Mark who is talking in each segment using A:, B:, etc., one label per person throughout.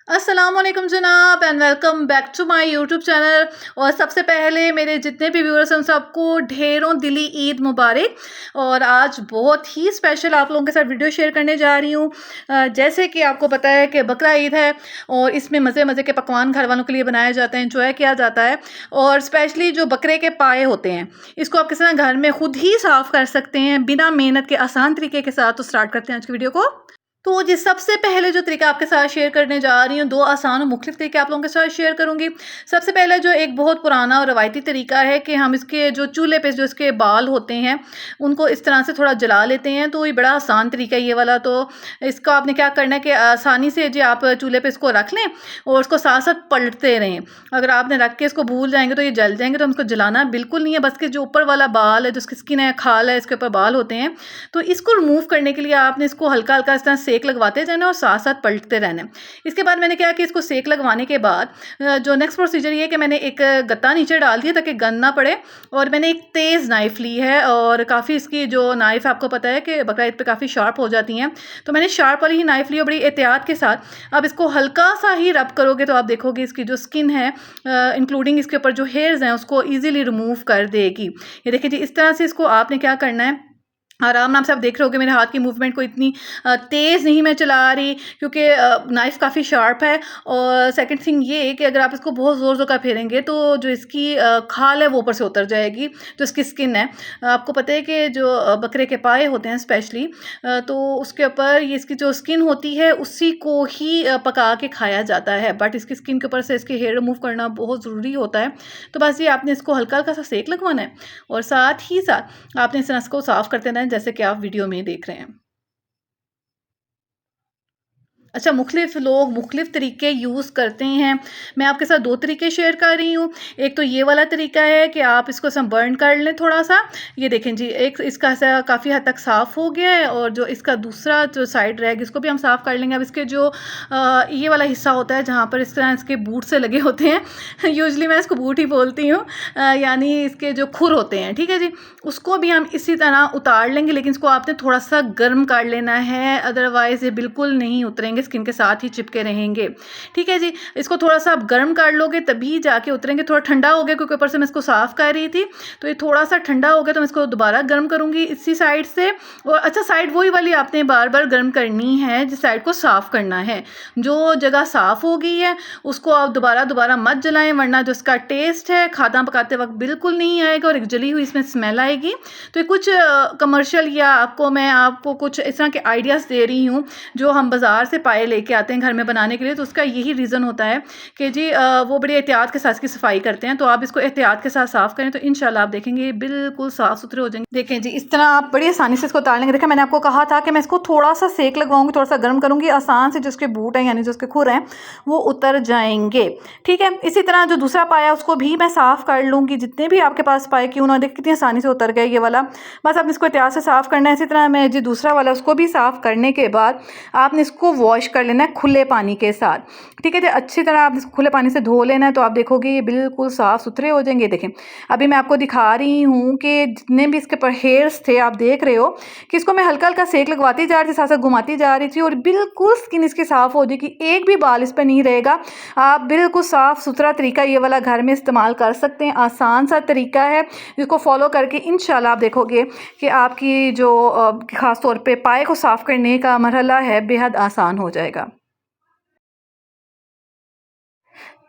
A: अस्सलामुअलैकुम जनाब and welcome back to my YouTube channel. और सबसे पहले मेरे जितने भी व्यूअर्स हैं उन सबको ढेरों दिली ईद मुबारक। और आज बहुत ही स्पेशल आप लोगों के साथ वीडियो शेयर करने जा रही हूँ। जैसे कि आपको पता है कि बकरा ईद है और इसमें मज़े मज़े के पकवान घर वालों के लिए बनाए जाते हैं, इंजॉय किया जाता है। और स्पेशली जो बकरे के पाए होते हैं इसको आप किस तरह घर में खुद ही साफ़ कर सकते हैं बिना मेहनत के आसान तरीके के साथ। तो स्टार्ट करते हैं आज की वीडियो को। तो जी सबसे पहले जो तरीका आपके साथ शेयर करने जा रही हूँ, 2 आसान और मुख्तलिफ तरीके आप लोगों के साथ शेयर करूँगी। सबसे पहले जो एक बहुत पुराना और रवायती तरीका है कि हम इसके जो चूल्हे पे जो इसके बाल होते हैं, उनको इस तरह से थोड़ा जला लेते हैं। तो ये बड़ा आसान तरीका है ये वाला। तो इसको आपने क्या करना है कि आसानी से जी आप चूल्हे पे इसको रख लें और उसको साथ-साथ पलटते रहें। अगर आपने रख के इसको भूल जाएँगे तो ये जल जाएँगे, तो हम इसको जलाना बिल्कुल नहीं है। बस के जो ऊपर वाला बाल है, जो इसकी स्किन है, खाल है, इसके ऊपर बाल होते हैं, तो इसको रिमूव करने के लिए आपने इसको हल्का-हल्का इस तरह सेक लगवाते जाना और साथ-साथ पलटते रहना है। इसके बाद मैंने क्या कि इसको सेक लगवाने के बाद जो नेक्स्ट प्रोसीजर ये है कि मैंने एक गत्ता नीचे डाल दिया ताकि गंद ना पड़े। और मैंने एक तेज़ नाइफ़ ली है और काफ़ी इसकी जो नाइफ़ आपको पता है कि बकरा ईद पे काफ़ी शार्प हो जाती हैं, तो मैंने शार्प वाली ही नाइफ़ ली और बड़ी एहतियात के साथ अब इसको हल्का-सा ही रब करोगे तो आप देखोगे इसकी जो स्किन है इंक्लूडिंग इसके ऊपर जो हेयर्स हैं उसको ईज़िली रिमूव कर देगी। ये देखिए जी, इस तरह से इसको आपने क्या करना है, आराम से आप देख रहे होगे मेरे हाथ की मूवमेंट को इतनी तेज़ नहीं मैं चला रही, क्योंकि नाइफ़ काफ़ी शार्प है। और सेकंड थिंग ये है कि अगर आप इसको बहुत ज़ोर-ज़ोर का फेरेंगे तो जो इसकी खाल है वो ऊपर से उतर जाएगी, जो इसकी स्किन है। आपको पता है कि जो बकरे के पाए होते हैं स्पेशली, तो उसके ऊपर ये इसकी जो स्किन होती है उसी को ही पका के खाया जाता है, बट इसकी स्किन के ऊपर से इसके हेयर रिमूव करना बहुत ज़रूरी होता है। तो बस ये आपने इसको हल्का-हल्का सा सेक लगवाना है और साथ ही साथ आपने इस नस को साफ़ करते रहना है जैसे कि आप वीडियो में देख रहे हैं। अच्छा, मुख़्तलिफ़ लोग मुख़्तलिफ़ तरीके यूज़ करते हैं। मैं आपके साथ 2 तरीके शेयर कर रही हूँ। एक तो ये वाला तरीका है कि आप इसको ऐसा बर्न कर लें थोड़ा-सा। ये देखें जी, एक इसका ऐसा काफ़ी हद तक साफ़ हो गया है और जो इसका दूसरा जो साइड रह गया इसको भी हम साफ़ कर लेंगे। अब इसके जो ये वाला हिस्सा होता है जहाँ पर इस तरह इसके बूट से लगे होते हैं यूजुअली मैं इसको बूट ही बोलती हूँ, यानी इसके जो खुर होते हैं, ठीक है जी? उसको भी हम इसी तरह उतार लेंगे, लेकिन इसको आपने थोड़ा-सा गर्म कर लेना है, अदरवाइज़ ये बिल्कुल नहीं उतरेंगे, स्किन के साथ ही चिपके रहेंगे। ठीक है जी? इसको थोड़ा-सा आप गर्म कर लोगे तभी जाके उतरेंगे। थोड़ा ठंडा हो गया क्योंकि ऊपर से मैं इसको साफ़ कर रही थी, तो ये थोड़ा-सा ठंडा हो गया तो मैं इसको दोबारा गर्म करूँगी इसी साइड से। और अच्छा, साइड वही वाली आपने बार-बार गर्म करनी है जिस साइड को साफ़ करना है। जो जगह साफ़ हो गई है उसको आप दोबारा मत जलाएँ, वरना जो इसका टेस्ट है खाना पकाते वक़्त बिल्कुल नहीं आएगा और एक जली हुई इसमें स्मेल आएगी। तो ये कुछ कमर्शियल या मैं आपको कुछ इस तरह के आइडियाज़ दे रही हूँ जो हम बाज़ार से पाए लेके आते हैं घर में बनाने के लिए। तो उसका यही रीज़न होता है कि जी वो बड़ी एहतियात के साथ इसकी सफाई करते हैं। तो आप इसको एहतियात के साथ साफ़ करें तो इंशाल्लाह आप देखेंगे ये बिल्कुल साफ़ सुथरे हो जाएंगे। देखें जी, इस तरह आप बड़ी आसानी से इसको उतार लेंगे। देखिए, मैंने आपको कहा था कि मैं इसको थोड़ा-सा सेक लगवाऊँगी, थोड़ा-सा गर्म करूँगी, आसान से जो उसके बूट हैं यानी जो उसके खुर हैं वो उतर जाएँगे। ठीक है? इसी तरह जो दूसरा पाया है उसको भी मैं साफ़ कर लूँगी, जितने भी आपके पास पाए क्यों ना। देखिए कितनी आसानी से उतर गया ये वाला। बस आपने इसको एहतियात से साफ़ करना है। इसी तरह मैं जी दूसरा वाला उसको भी साफ़ करने के बाद आपने इसको वॉश कर लेना है खुले पानी के साथ। ठीक है जी? अच्छी तरह आप इसको खुले पानी से धो लेना है, तो आप देखोगे ये बिल्कुल साफ़ सुथरे हो जाएंगे। देखें, अभी मैं आपको दिखा रही हूँ कि जितने भी इसके ऊपर हेयर्स थे आप देख रहे हो कि इसको मैं हल्का-हल्का सेक लगवाती जा रही थी, साथ-साथ घुमाती जा रही थी और बिल्कुल स्किन इसकी साफ़ हो जाएगी, एक भी बाल इस पे नहीं रहेगा। आप बिल्कुल साफ़ सुथरा तरीका ये वाला घर में इस्तेमाल कर सकते हैं। आसान सा तरीका है जिसको फॉलो करके इंशाल्लाह आप देखोगे कि आपकी जो ख़ास तौर पे पाए को साफ़ करने का मरहला है बेहद आसान हो जाएगा।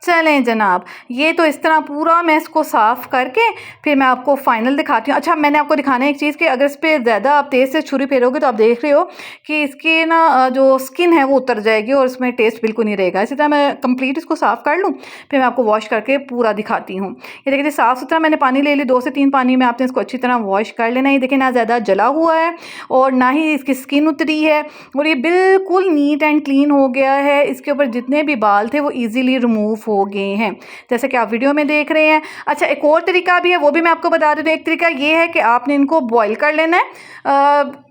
A: चलें जनाब, ये तो इस तरह पूरा मैं इसको साफ़ करके फिर मैं आपको फ़ाइनल दिखाती हूँ। अच्छा, मैंने आपको दिखाना है एक चीज़ कि अगर इस पे ज़्यादा आप तेज़ से छुरी फेरोगे तो आप देख रहे हो कि इसकी ना जो स्किन है वो उतर जाएगी और इसमें टेस्ट बिल्कुल नहीं रहेगा। इसी तरह मैं कंप्लीट इसको साफ़ कर लूँ, फिर मैं आपको वॉश करके पूरा दिखाती हूँ। ये देखिए साफ़-सुथरा मैंने पानी ले ली, 2 से 3 पानी में आपने इसको अच्छी तरह वॉश कर लेना है। ये देखिए ना ज़्यादा जला हुआ है और ना ही इसकी स्किन उतरी है और ये बिल्कुल नीट एंड क्लीन हो गया है। इसके ऊपर जितने भी बाल थे वो ईज़िली रिमूव हो गए हैं, जैसे कि आप वीडियो में देख रहे हैं। अच्छा, एक और तरीका भी है, वो भी मैं आपको बता दूँ। एक तरीका ये है कि आपने इनको बॉईल कर लेना है।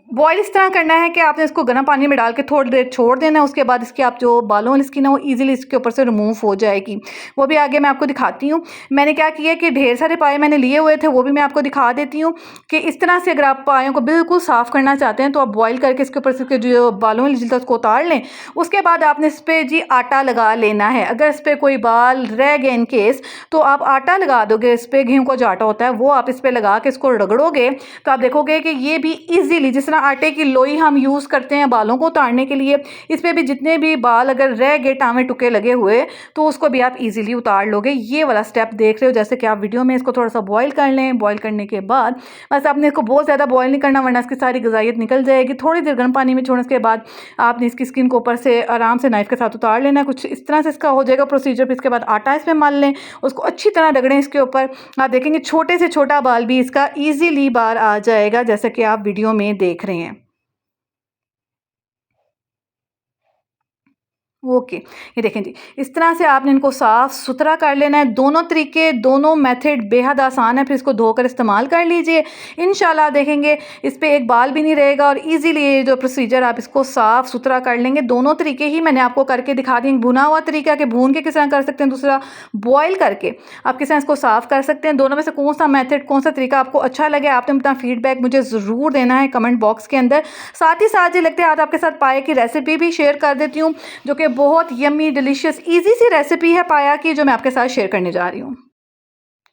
A: बॉयल इस तरह करना है कि आपने इसको गर्म पानी में डाल के थोड़ी देर छोड़ देना है। उसके बाद इसकी आप जो बालों वाली स्किन है वो ईज़िली इसके ऊपर से रिमूव हो जाएगी। वो भी आगे मैं आपको दिखाती हूँ। मैंने क्या किया कि ढेर सारे पाए मैंने लिए हुए थे, वो भी मैं आपको दिखा देती हूँ कि इस तरह से अगर आप पायों को बिल्कुल साफ़ करना चाहते हैं तो आप बॉयल करके इसके ऊपर से जो बालों वाली जिल्द है उसको उतार लें। उसके बाद आपने इस पर जी आटा लगा लेना है। अगर इस पर कोई बाल रह गए इन केस तो आप आटा लगा दोगे, इस पर गेहूँ का जो आटा होता है वो आप इस पर लगा के इसको रगड़ोगे तो आप देखोगे कि ये भी ईज़िली, जिस तरह आटे की लोई हम यूज़ करते हैं बालों को उतारने के लिए, इस पे भी जितने भी बाल अगर रह गए टाँवे टुके लगे हुए तो उसको भी आप इजीली उतार लोगे। ये वाला स्टेप देख रहे हो, जैसे कि आप वीडियो में इसको थोड़ा सा बॉईल कर लें। बॉईल करने के बाद बस आपने इसको बहुत ज़्यादा बॉईल नहीं करना वरना इसकी सारी ग़िज़ाइयत निकल जाएगी। थोड़ी देर गर्म पानी में छोड़ने के बाद आपने इसकी स्किन को ऊपर से आराम से नाइफ़ के साथ उतार लेना है। कुछ इस तरह से इसका हो जाएगा प्रोसीजर। फिर इसके बाद आटा इसमें मल लें, उसको अच्छी तरह रगड़ें इसके ऊपर। आप देखेंगे छोटे से छोटा बाल भी इसका ईज़िली बाहर आ जाएगा, जैसे कि आप वीडियो में देख रहे हैं। ओके, ये देखें जी, इस तरह से आपने इनको साफ़ सुथरा कर लेना है। दोनों तरीके, दोनों मेथड बेहद आसान है। फिर इसको धोकर इस्तेमाल कर लीजिए। इंशाल्लाह देखेंगे इस पे एक बाल भी नहीं रहेगा और इजीली ये जो प्रोसीजर आप इसको साफ़ सुथरा कर लेंगे। दोनों तरीके ही मैंने आपको करके दिखा दिए। भुना हुआ तरीका कि भून के किस तरह कर सकते हैं, दूसरा बॉयल करके आप किस तरह इसको साफ़ कर सकते हैं। दोनों में से कौन सा मेथड, कौन सा तरीका आपको अच्छा लगे, आपने अपना फीडबैक मुझे ज़रूर देना है कमेंट बॉक्स के अंदर। साथ ही साथ ये लगता है आज आपके साथ पाए की रेसिपी भी शेयर कर देती हूँ, जो कि बहुत यम्मी डिलीशियस इजी सी रेसिपी है पाया की, जो मैं आपके साथ शेयर करने जा रही हूँ।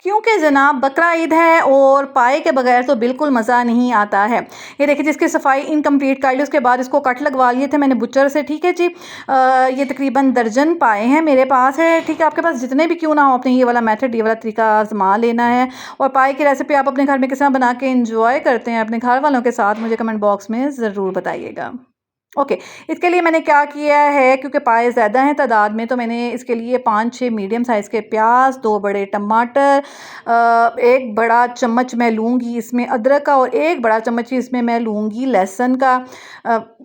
A: क्योंकि जनाब बकरा ईद है और पाए के बगैर तो बिल्कुल मज़ा नहीं आता है। ये देखिए जिसकी सफाई इनकम्प्लीट कर ली, उसके बाद इसको कट लगवा लिए थे मैंने बुचर से। ठीक है जी, ये तकरीबन दर्जन पाए हैं मेरे पास है। ठीक है, आपके पास जितने भी क्यों ना हो, अपने ये वाला मेथड, ये वाला तरीका आजमा लेना है। और पाए की रेसिपी आप अपने घर में किस तरह बना के इंजॉय करते हैं अपने घर वालों के साथ, मुझे कमेंट बॉक्स में ज़रूर बताइएगा। ओके, इसके लिए मैंने क्या किया है, क्योंकि पाए ज़्यादा हैं तादाद में, तो मैंने इसके लिए 5-6 मीडियम साइज़ के प्याज, 2 बड़े टमाटर, 1 बड़ा चम्मच मैं लूँगी इसमें अदरक का, और 1 बड़ा चम्मच ही इसमें मैं लूँगी लहसुन का,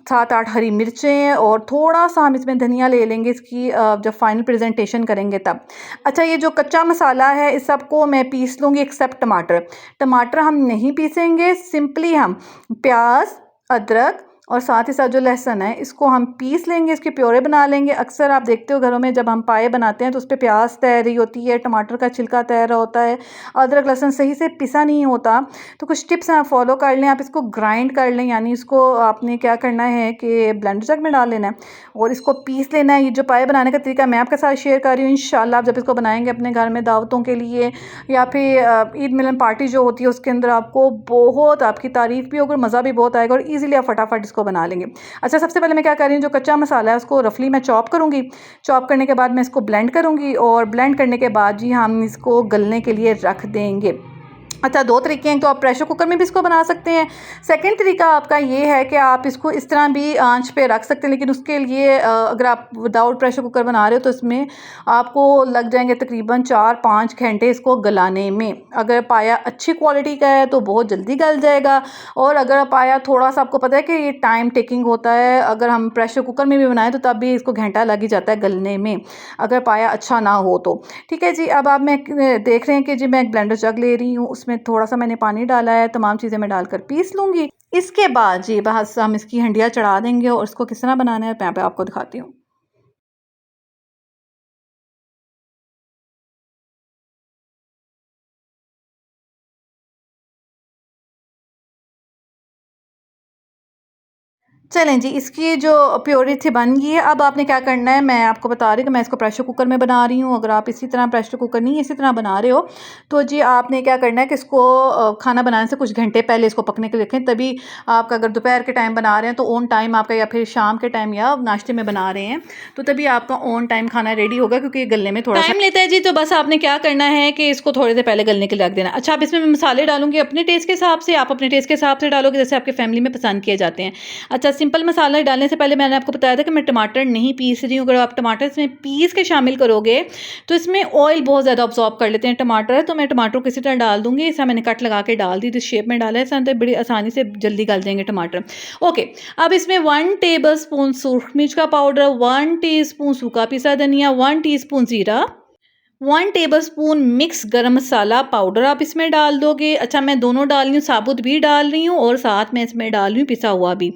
A: 7-8 हरी मिर्चें, और थोड़ा सा हम इसमें धनिया ले लेंगे इसकी जब फाइनल प्रेजेंटेशन करेंगे तब। अच्छा, ये जो कच्चा मसाला है इस सबको मैं पीस लूँगी एक्सेप्ट टमाटर। टमाटर हम नहीं पीसेंगे, सिंपली हम प्याज, अदरक और साथ ही साथ जो लहसुन है इसको हम पीस लेंगे, इसके प्योरे बना लेंगे। अक्सर आप देखते हो घरों में जब हम पाए बनाते हैं तो उस पर प्याज तैर रही होती है, टमाटर का छिलका तैर रहा होता है, अदरक लहसुन सही से पिसा नहीं होता। तो कुछ टिप्स हैं, फॉलो कर लें। आप इसको ग्राइंड कर लें, यानी इसको आपने क्या करना है कि ब्लेंडर जग में डाल लेना है और इसको पीस लेना है। ये जो पाए बनाने का तरीका मैं आपके साथ शेयर कर रही हूँ, इंशाल्लाह आप जब इसको बनाएंगे अपने घर में दावतों के लिए या फिर ईद मिलन पार्टी जो होती है उसके अंदर, आपको बहुत आपकी तारीफ़ भी होगी और मज़ा भी बहुत आएगा और ईज़िली आप फटाफट इसको बना लेंगे। अच्छा, सबसे पहले मैं क्या कर रही हूँ, जो कच्चा मसाला है उसको रफली मैं चॉप करूँगी। चॉप करने के बाद मैं इसको ब्लेंड करूँगी और ब्लेंड करने के बाद जी हम इसको गलने के लिए रख देंगे। अच्छा, 2 तरीके हैं, तो आप प्रेशर कुकर में भी इसको बना सकते हैं। सेकंड तरीका आपका ये है कि आप इसको इस तरह भी आंच पे रख सकते हैं, लेकिन उसके लिए अगर आप विदाउट प्रेशर कुकर बना रहे हो तो इसमें आपको लग जाएंगे तकरीबन 4-5 घंटे इसको गलाने में। अगर पाया अच्छी क्वालिटी का है तो बहुत जल्दी गल जाएगा, और अगर पाया थोड़ा सा, आपको पता है कि ये टाइम टेकिंग होता है, अगर हम प्रेशर कुकर में भी बनाएं तो तब भी इसको घंटा लग ही जाता है गलने में, अगर पाया अच्छा ना हो तो। ठीक है जी, अब आप मैं देख रहे हैं कि जी मैं एक ब्लेंडर जग ले रही हूँ, उसमें थोड़ा सा मैंने पानी डाला है, तमाम चीज़ें मैं डालकर पीस लूँगी। इसके बाद जी बस हम इसकी हंडिया चढ़ा देंगे और इसको किस तरह बनाना है मैं पे आपको दिखाती हूँ। चलें जी, इसकी जो प्योरी थी बन गई है। अब आपने क्या करना है, मैं आपको बता रही हूँ कि मैं इसको प्रेशर कुकर में बना रही हूँ। अगर आप इसी तरह प्रेशर कुकर नहीं इसी तरह बना रहे हो तो जी आपने क्या करना है कि इसको खाना बनाने से कुछ घंटे पहले इसको पकने के लिए रखें। तभी आपका, अगर दोपहर के टाइम बना रहे हैं तो ऑन टाइम आपका, या फिर शाम के टाइम या नाश्ते में बना रहे हैं तो तभी आपका ऑन टाइम खाना रेडी होगा, क्योंकि गलने में थोड़ा टाइम लेता है जी। तो बस आपने क्या करना है कि इसको थोड़ी देर पहले गलने के लिए रख देना। अच्छा, अब इसमें मैं मसाले डालूंगी अपने टेस्ट के हिसाब से, आप अपने टेस्ट के हिसाब से डालोगे जैसे आपके फैमिली में पसंद किए जाते हैं। अच्छा, सिंपल मसाला डालने से पहले मैंने आपको बताया था कि मैं टमाटर नहीं पीस रही हूँ। अगर आप टमाटर इसमें पीस के शामिल करोगे तो इसमें ऑयल बहुत ज़्यादा ऑब्जॉर्ब कर लेते हैं टमाटर। तो मैं टमाटर को किसी तरह डाल दूंगी, इस तरह मैंने कट लगा के डाल दी, जिस शेप में डाला है इस तरह, तो बड़ी आसानी से जल्दी गल जाएंगे टमाटर। ओके, अब इसमें 1 टेबल स्पून सूख मिर्च का पाउडर, 1 टीस्पून सूखा पिसा धनिया, 1 टीस्पून जीरा, 1 टेबलस्पून मिक्स गरम मसाला पाउडर आप इसमें डाल दोगे। अच्छा, मैं दोनों डाल रही हूँ, साबुत भी डाल रही हूँ और साथ में इसमें डाल रही हूँ पिसा हुआ भी।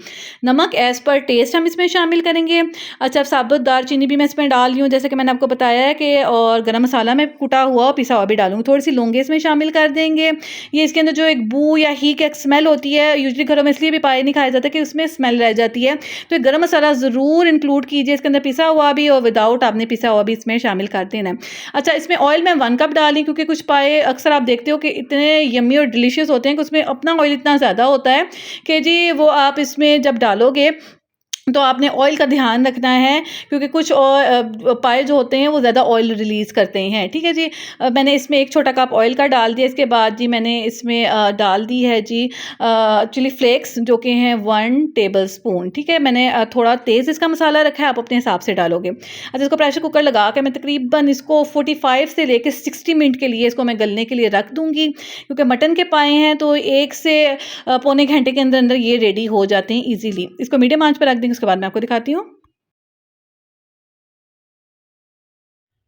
A: नमक एज़ पर टेस्ट हम इसमें शामिल करेंगे। अच्छा, साबुत दालचीनी भी मैं इसमें डाल रही हूँ, जैसे कि मैंने आपको बताया है कि, और गरम मसाला मैं कुटा हुआ और पिसा हुआ भी डालूँगी। थोड़ी-सी लौंगे इसमें शामिल कर देंगे। ये इसके अंदर जो एक बू या हीक एक स्मेल होती है, यूजुअली घरों में इसलिए भी पाए नहीं खाया जाता कि उसमें स्मेल रह जाती है। तो ये गरम मसाला ज़रूर इंक्लूड कीजिए इसके अंदर, पिसा हुआ भी और विदाउट आपने पिसा हुआ भी इसमें शामिल कर देना है। अच्छा, इसमें ऑयल मैं 1 कप डाली, क्योंकि कुछ पाए अक्सर आप देखते हो कि इतने यम्मी और डिलीशियस होते हैं कि उसमें अपना ऑयल इतना ज़्यादा होता है कि जी वो आप इसमें जब डालोगे तो आपने ऑयल का ध्यान रखना है, क्योंकि कुछ पाए जो होते हैं वो ज़्यादा ऑयल रिलीज़ करते हैं। ठीक है जी। मैंने इसमें 1 छोटा कप ऑयल का डाल दिया। इसके बाद जी मैंने इसमें डाल दी है जी चिली फ्लेक्स, जो कि हैं 1 टेबलस्पून। ठीक है, मैंने थोड़ा तेज़ इसका मसाला रखा है, आप अपने हिसाब से डालोगे। अच्छा, इसको प्रेशर कुकर लगा के मैं तकरीबन इसको 45 से लेके 60 मिनट के लिए इसको मैं गलने के लिए रख दूँगी, क्योंकि मटन के पाए हैं तो 1 से पौने घंटे के अंदर-अंदर ये रेडी हो जाते हैं ईज़िली। इसको मीडियम आँच पर रख देंगे, उसके बाद मैं आपको दिखाती हूँ।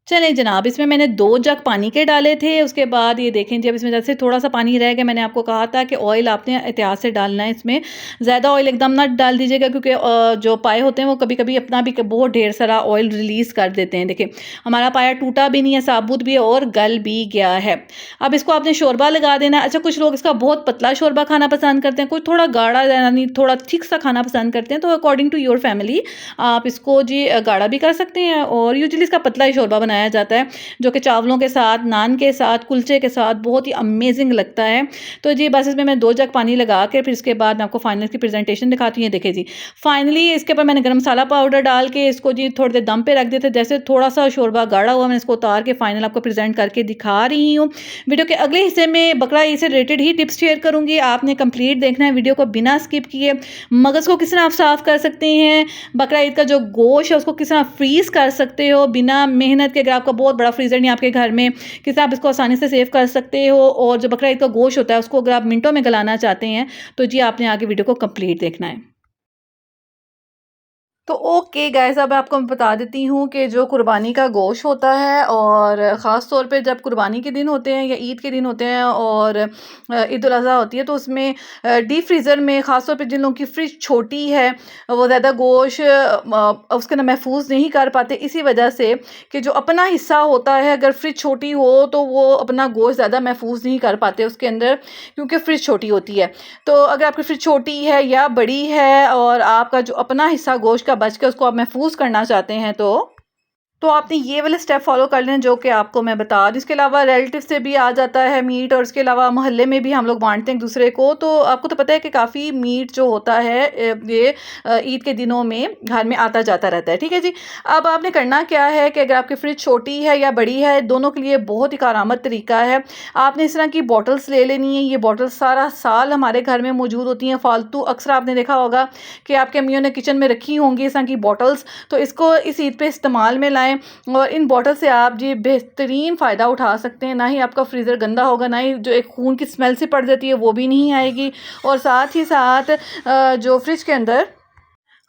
A: चलें जनाब, इसमें मैंने 2 जग पानी के डाले थे, उसके बाद ये देखें जी अब इसमें जैसे थोड़ा-सा पानी रह गया। मैंने आपको कहा था कि ऑयल आपने एहतियात से डालना है इसमें, ज़्यादा ऑयल एकदम ना डाल दीजिएगा, क्योंकि जो पाए होते हैं वो कभी-कभी अपना भी बहुत ढेर सारा ऑयल रिलीज़ कर देते हैं। देखिए, हमारा पाया टूटा भी नहीं है, साबुत भी है और गल भी गया है। अब इसको आपने शोरबा लगा देना है। अच्छा, कुछ लोग इसका बहुत पतला शोरबा खाना पसंद करते हैं, कुछ थोड़ा गाढ़ा यानी थोड़ा थिक सा खाना पसंद करते हैं, तो अकॉर्डिंग टू योर फैमिली आप इसको जी गाढ़ा भी कर सकते हैं, और यूजुअली इसका पतला ही शोरबा बनाया जाता है, जो कि चावलों के साथ, नान के साथ, कुलचे के साथ बहुत ही अमेजिंग लगता है। तो जी बस इसमें मैं 2 जग पानी लगा के फिर इसके बाद मैं आपको फाइनल की प्रेजेंटेशन दिखाती हूँ। ये देखिए जी, फाइनली इसके ऊपर मैंने गरम मसाला पाउडर डाल के इसको जी थोड़ी देर दम पे रख दिया था। जैसे थोड़ा सा शोरबा गाढ़ा हुआ, मैं इसको उतार के फाइनल आपको प्रेजेंट करके दिखा रही हूँ। वीडियो के अगले हिस्से में बकरा ईद से रिलेटेड ही टिप्स शेयर करूँगी, आपने कंप्लीट देखना है वीडियो को बिना स्किप किए। मगज़ को किस तरह आप साफ़ कर सकते हैं, बकरा ईद का जो गोश्त है उसको किस तरह फ्रीज़ कर सकते हो बिना मेहनत के। अगर आपका बहुत बड़ा फ्रीज़र नहीं आपके घर में, किस तरह आप इसको आसानी से सेव कर सकते हो। और जो बकरा ईद का गोश्त होता है उसको अगर आप मिनटों में गलाना चाहते हैं, तो जी आपने आगे वीडियो को कंप्लीट देखना है। तो ओके गाइस, अब आपको मैं बता देती हूँ कि जो कुर्बानी का गोश्त होता है, और ख़ास तौर पे जब कुर्बानी के दिन होते हैं या ईद के दिन होते हैं और ईद उल अज़हा होती है, तो उसमें डीप फ्रीज़र में ख़ास तौर पे जिन लोगों की फ्रिज छोटी है वो ज़्यादा गोश्त उसके अंदर महफूज नहीं कर पाते, इसी वजह से कि जो अपना हिस्सा होता है, अगर फ्रिज छोटी हो तो वो अपना गोश्त ज़्यादा महफूज नहीं कर पाते उसके अंदर, क्योंकि फ्रिज छोटी होती है। तो अगर आपकी फ्रिज छोटी है या बड़ी है और आपका जो अपना हिस्सा गोश्त का बच के उसको आप महफूज करना चाहते हैं, तो आपने ये वाले स्टेप फॉलो कर लें जो कि आपको मैं बता रही हूँ। इसके अलावा रिलेटिव से भी आ जाता है मीट, और इसके अलावा मोहल्ले में भी हम लोग बांटते हैं एक दूसरे को। तो आपको तो पता है कि काफ़ी मीट जो होता है ये ईद के दिनों में घर में आता जाता रहता है। ठीक है जी। अब आपने करना क्या है कि अगर आपकी फ्रिज छोटी है या बड़ी है, दोनों के लिए बहुत ही कारआमद तरीका है। आपने इस तरह की बॉटल्स ले लेनी है। ये बॉटल्स सारा साल हमारे घर में मौजूद होती हैं फालतू। अक्सर आपने देखा होगा कि आपके अम्मियों ने किचन में रखी होंगी इस तरह की बॉटल्स, तो इसको इस ईद पे इस्तेमाल में लाएँ। और इन बॉटल से आप जी बेहतरीन फ़ायदा उठा सकते हैं। ना ही आपका फ्रीज़र गंदा होगा, ना ही जो एक खून की स्मेल सी पड़ जाती है वो भी नहीं आएगी, और साथ ही साथ जो फ्रिज के अंदर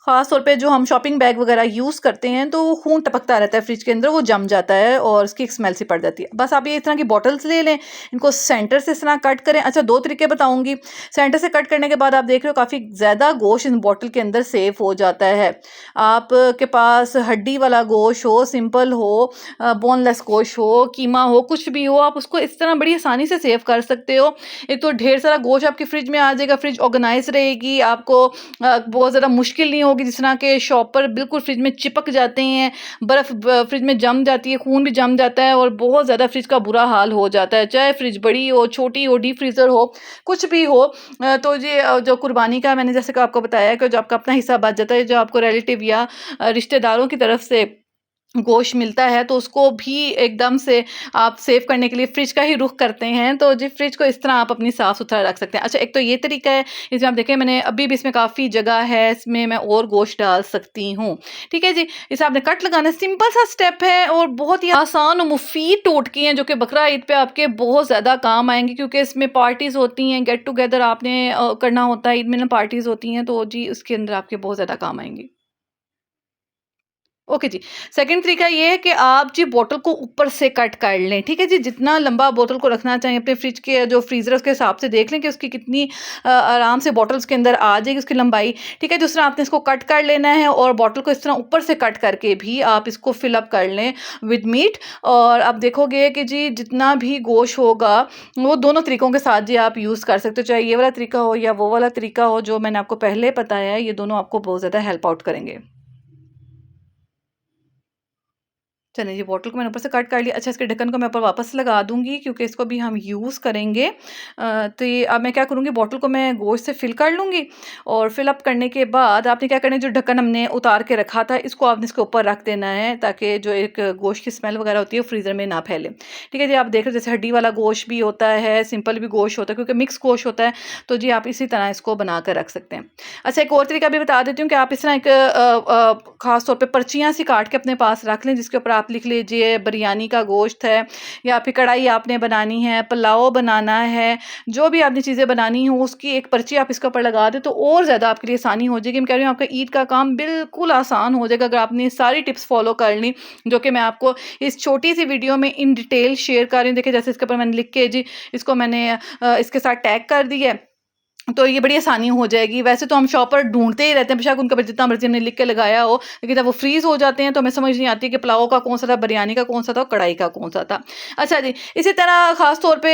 A: ख़ास तौर पे जो हम शॉपिंग बैग वगैरह यूज़ करते हैं, तो वो खून टपकता रहता है फ्रिज के अंदर, वो जम जाता है और उसकी एक स्मेल सी पड़ जाती है। बस आप ये इस तरह की बॉटल्स ले लें, इनको सेंटर से इस तरह कट करें। अच्छा, 2 तरीके बताऊँगी। सेंटर से कट करने के बाद आप देख रहे हो काफ़ी ज़्यादा गोश्त इन बॉटल के अंदर सेव हो जाता है। आपके पास हड्डी वाला गोश्त हो, सिंपल हो, बोनलेस गोश्त हो, कीमा हो, कुछ भी हो, आप उसको इस तरह बड़ी आसानी से सेव कर सकते हो। एक तो ढेर सारा गोश्त आपकी फ्रिज में आ जाएगा, फ्रिज ऑर्गेनाइज़ रहेगी, आपको बहुत ज़्यादा मुश्किल नहीं होगी। जिस तरह के शॉपर बिल्कुल फ्रिज में चिपक जाते हैं, बर्फ़ फ्रिज में जम जाती है, खून भी जम जाता है और बहुत ज़्यादा फ्रिज का बुरा हाल हो जाता है। चाहे फ्रिज बड़ी हो, छोटी हो, डीप फ्रीज़र हो, कुछ भी हो। तो ये जो कुर्बानी का मैंने जैसे कि आपको बताया कि जो आपका अपना हिस्सा बच जाता है, जो आपको रिलेटिव या रिश्तेदारों की तरफ से गोश्त मिलता है, तो उसको भी एकदम से आप सेव करने के लिए फ्रिज का ही रुख करते हैं। तो जी फ्रिज को इस तरह आप अपनी साफ़-सुथरा रख सकते हैं। अच्छा, एक तो ये तरीका है, इसमें आप देखें मैंने अभी भी इसमें काफ़ी जगह है, इसमें मैं और गोश्त डाल सकती हूँ। ठीक है जी, इसे आपने कट लगाना है, सिंपल सा स्टेप है और बहुत ही आसान और मुफ़ीद टोटके हैं जो कि बकरा ईद पे आपके बहुत ज़्यादा काम आएँगे, क्योंकि इसमें पार्टीज़ होती हैं, गेट टुगेदर आपने करना होता है, ईद में ना पार्टीज़ होती हैं, तो जी उसके अंदर आपके बहुत ज़्यादा काम आएँगी। ओके जी। सेकंड तरीका ये है कि आप जी बॉटल को ऊपर से कट कर लें, ठीक है जी? जितना लंबा बोतल को रखना चाहें अपने फ्रिज के जो फ्रीज़र है उसके हिसाब से देख लें कि उसकी कितनी आराम से बॉटल उसके अंदर आ जाएगी उसकी लंबाई, ठीक है? जिस तरह आपने इसको कट कर लेना है और बॉटल को इस तरह ऊपर से कट करके भी आप इसको फिल अप कर लें विद मीट और आप देखोगे कि जी जितना भी गोश्त होगा, वो दोनों तरीकों के साथ जी आप यूज़ कर सकते हो, चाहे ये वाला तरीका हो या वो वाला तरीका हो जो मैंने आपको पहले बताया है, ये दोनों आपको बहुत ज़्यादा हेल्प आउट करेंगे। चलिए ये बॉटल को मैंने ऊपर से कट कर लिया। अच्छा इसके ढक्कन को मैं ऊपर वापस लगा दूँगी क्योंकि इसको भी हम यूज़ करेंगे। तो ये अब मैं क्या करूँगी बॉटल को मैं गोश्त से फ़िल कर लूँगी और फ़िल अप करने के बाद आपने क्या करना है जो ढक्कन हमने उतार के रखा था इसको आपने इसके ऊपर रख देना है ताकि जो एक गोश्त की स्मेल वग़ैरह होती है वो फ्रीज़र में ना फैले। ठीक है जी, आप देख रहे हो जैसे हड्डी वाला गोश्त भी होता है, सिंपल भी गोश्त होता है क्योंकि मिक्स गोश्त होता है, तो जी आप इसी तरह इसको बना कर रख सकते हैं। अच्छा एक और तरीका भी बता देती हूँ कि आप इस तरह एक ख़ास तौर पे पर्चियाँ सी काट के अपने पास रख लें जिसके ऊपर आप लिख लीजिए बिरयानी का गोश्त है या फिर कढ़ाई आपने बनानी है, पुलाव बनाना है, जो भी आपने चीज़ें बनानी हो उसकी एक पर्ची आप इसके ऊपर लगा दें तो और ज़्यादा आपके लिए आसानी हो जाएगी। मैं कह रही हूँ आपका ईद का काम बिल्कुल आसान हो जाएगा अगर आपने सारी टिप्स फ़ॉलो कर ली, जो कि मैं आपको इस छोटी सी वीडियो में इन डिटेल शेयर कर रही हूँ। देखिए जैसे इसके ऊपर मैंने लिख के जी इसको मैंने इसके साथ टैग कर दिया है। तो ये बड़ी आसानी हो जाएगी। वैसे तो हम शॉपर ढूँढते ही रहते हैं, बेशक उनका जितना मर्ज़ी हमने लिख के लगाया हो, लेकिन जब वो फ्रीज़ हो जाते हैं तो हमें समझ नहीं आती कि पुलाव का कौन-सा था, बिरयानी का कौन-सा था और कढ़ाई का कौन-सा था। अच्छा जी, इसी तरह ख़ास तौर पे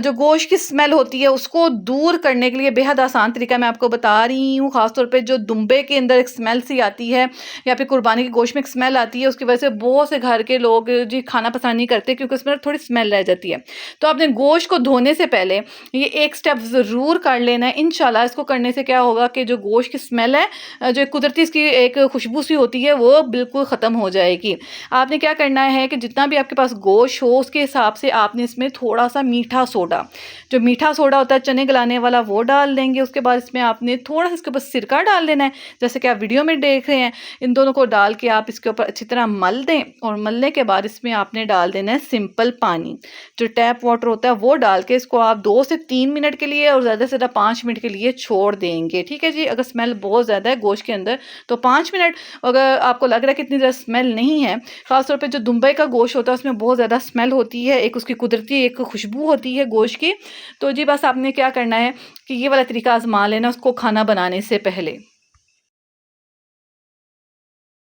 A: जो गोश्त की स्मेल होती है उसको दूर करने के लिए बेहद आसान तरीका मैं आपको बता रही हूँ। ख़ास तौर पे जो दुम्बे के अंदर एक स्मेल सी आती है या फिर कुर्बानी के गोश्त में एक स्मेल आती है, उसकी वजह से बहुत से घर के लोग जी खाना पसंद नहीं करते क्योंकि उसमें थोड़ी स्मेल रह जाती है। तो आपने गोश्त को धोने से पहले ये एक स्टेप ज़रूर कर लेना है। इंशाल्लाह इसको करने से क्या होगा कि जो गोश्त की स्मेल है जो एक कुदरती इसकी एक खुशबू सी होती है वो बिल्कुल ख़त्म हो जाएगी। आपने क्या करना है कि जितना भी आपके पास गोश्त हो उसके हिसाब से आपने इसमें थोड़ा-सा मीठा सोडा, जो मीठा सोडा होता है चने गलाने वाला वो डाल देंगे। उसके बाद इसमें आपने थोड़ा-सा इसके ऊपर सिरका डाल देना है, जैसे कि आप वीडियो में देख रहे हैं। इन दोनों को डाल के आप इसके ऊपर अच्छी तरह मल दें और मलने के बाद इसमें आपने डाल देना है सिंपल पानी। जो टैप वाटर होता है वो डाल के इसको आप 2 से 3 मिनट के लिए और ज़्यादा से ज़्यादा 5 मिनट के लिए छोड़ देंगे, ठीक है जी? अगर स्मेल बहुत ज़्यादा है गोश्त के अंदर तो 5 मिनट, अगर आपको लग रहा है कि इतनी ज़्यादा स्मेल नहीं है, ख़ास तौर पे जो दुबई का गोश्त होता है उसमें बहुत ज़्यादा स्मेल होती है, एक उसकी कुदरती एक खुशबू होती है गोश्त की, तो जी बस आपने क्या करना है कि ये वाला तरीका आज़मा लेना उसको खाना बनाने से पहले।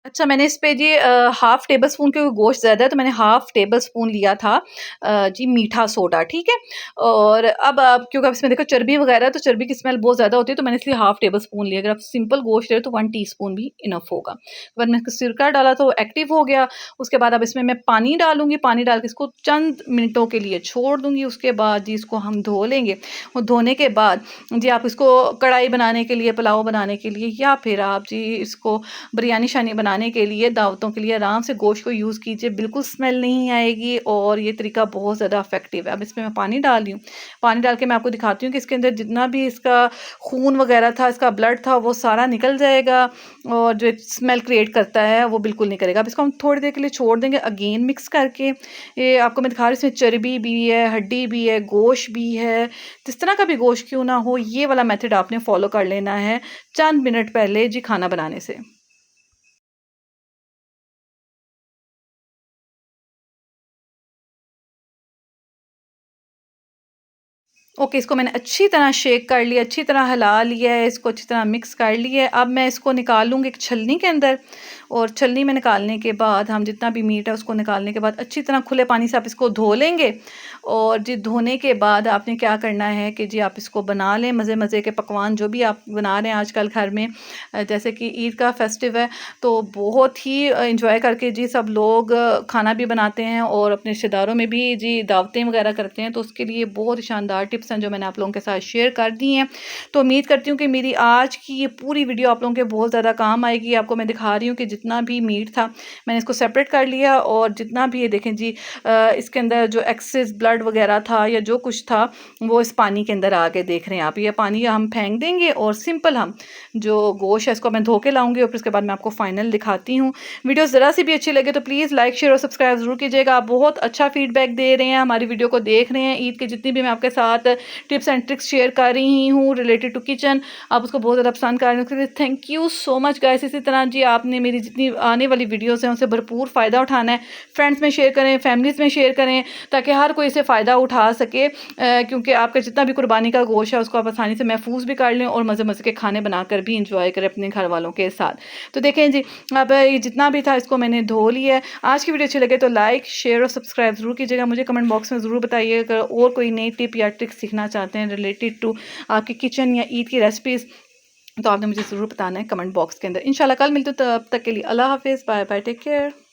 A: अच्छा, मैंने इस पे जी हाफ़ टेबल स्पून क्योंकि गोश्त ज़्यादा है तो मैंने हाफ़ टेबल स्पून लिया था जी मीठा सोडा, ठीक है? और अब क्योंकि अब इसमें देखो चर्बी वग़ैरह है तो चर्बी की स्मेल बहुत ज़्यादा होती है तो मैंने इसलिए हाफ़ टेबल स्पून लिया। अगर आप सिंपल गोश्त ले रहे हो तो 1 टीस्पून भी इनफ़ होगा। मैंने सिरका डाला तो एक्टिव हो गया, उसके बाद अब इसमें मैं पानी डालूँगी, पानी डाल के इसको चंद मिनटों के लिए छोड़ दूँगी, उसके बाद जी इसको हम धो लेंगे। और धोने के बाद जी आप इसको कढ़ाई बनाने के लिए, पुलाव बनाने के लिए या फिर आप जी इसको बिरयानी-शानी बनाने के लिए, दावतों के लिए आराम से गोश्त को यूज़ कीजिए, बिल्कुल स्मेल नहीं आएगी और ये तरीका बहुत ज़्यादा इफ़ेक्टिव है। अब इसमें मैं पानी डाल रही हूँ, पानी डाल के मैं आपको दिखाती हूँ कि इसके अंदर जितना भी इसका खून वग़ैरह था, इसका ब्लड था, वो सारा निकल जाएगा और जो एक स्मेल क्रिएट करता है, वो बिल्कुल नहीं करेगा। अब इसको हम थोड़ी देर के लिए छोड़ देंगे, अगेन मिक्स करके। ये आपको मैं दिखा रही हूँ इसमें चर्बी भी है, हड्डी भी है, गोश्त भी है, जिस तरह का भी गोश्त क्यों ना हो, ये वाला मेथड आपने फ़ॉलो कर लेना है चंद मिनट पहले जी खाना बनाने से। ओके, इसको मैंने अच्छी तरह शेक कर लिया, अच्छी तरह हिला लिया है, इसको अच्छी तरह मिक्स कर लिया है। अब मैं इसको निकाल लूँगी एक छलनी के अंदर और छलनी में निकालने के बाद हम जितना भी मीट है उसको निकालने के बाद अच्छी तरह खुले पानी से आप इसको धो लेंगे और जी धोने के बाद आपने क्या करना है कि जी आप इसको बना लें मज़े-मज़े के पकवान जो भी आप बना रहे हैं आजकल घर में। जैसे कि ईद का फेस्टिव है तो बहुत ही एन्जॉय करके जी सब लोग खाना भी बनाते हैं और अपने रिश्तेदारों में भी जी दावतें वगैरह करते हैं, तो उसके लिए बहुत ही शानदार टिप्स हैं जो मैंने आप लोगों के साथ शेयर कर दी हैं। तो उम्मीद करती हूँ कि मेरी आज की ये पूरी वीडियो आप लोगों के बहुत ज़्यादा काम आएगी। आपको मैं दिखा रही हूँ कि जितना भी मीट था मैंने इसको सेपरेट कर लिया और जितना भी ये देखें जी इसके अंदर जो एक्सेस ब्लड वगैरह था या जो कुछ था वो इस पानी के अंदर आके देख रहे हैं आप। ये पानी हम फेंक देंगे और सिंपल हम जो गोश्त है इसको मैं धो के लाऊंगी और फिर उसके बाद मैं आपको फाइनल दिखाती हूँ। वीडियो ज़रा सी भी अच्छी लगे तो प्लीज़ लाइक शेयर और सब्सक्राइब ज़रूर कीजिएगा। आप बहुत अच्छा फीडबैक दे रहे हैं, हमारी वीडियो को देख रहे हैं। ईद की जितनी भी मैं आपके साथ टिप्स एंड ट्रिक्स शेयर कर रही हूँ रिलेटेड टू किचन, आप उसको बहुत ज़्यादा पसंद कर रहे हैं, उसके लिए thank you so much guys. इसी तरह जी आपने मेरी जितनी आने वाली वीडियोज़ हैं उनसे भरपूर फ़ायदा उठाना है, फ्रेंड्स में शेयर करें, फैमिलीज़ में शेयर करें, ताकि हर कोई इससे फ़ायदा उठा सके, क्योंकि आपका जितना भी कुर्बानी का गोश्त है उसको आप आसानी से महफूज भी कर लें और मज़े मज़े के खाने बनाकर भी इंजॉय करें अपने घर वालों के साथ। तो देखें जी, अब ये जितना भी था इसको मैंने धो लिया है। आज की वीडियो अच्छी लगे तो लाइक शेयर और सब्सक्राइब ज़रूर कीजिएगा। मुझे कमेंट बॉक्स में ज़रूर बताइए अगर और कोई नई टिप या ट्रिक सीखना चाहते हैं रिलेटेड टू आपकी किचन या ईद की रेसिपीज़, तो आपने मुझे ज़रूर बताना है कमेंट बॉक्स के अंदर। इंशाल्लाह कल मिलते, तब तक के लिए अल्लाह हाफिज़, बाय बाय, टेक केयर।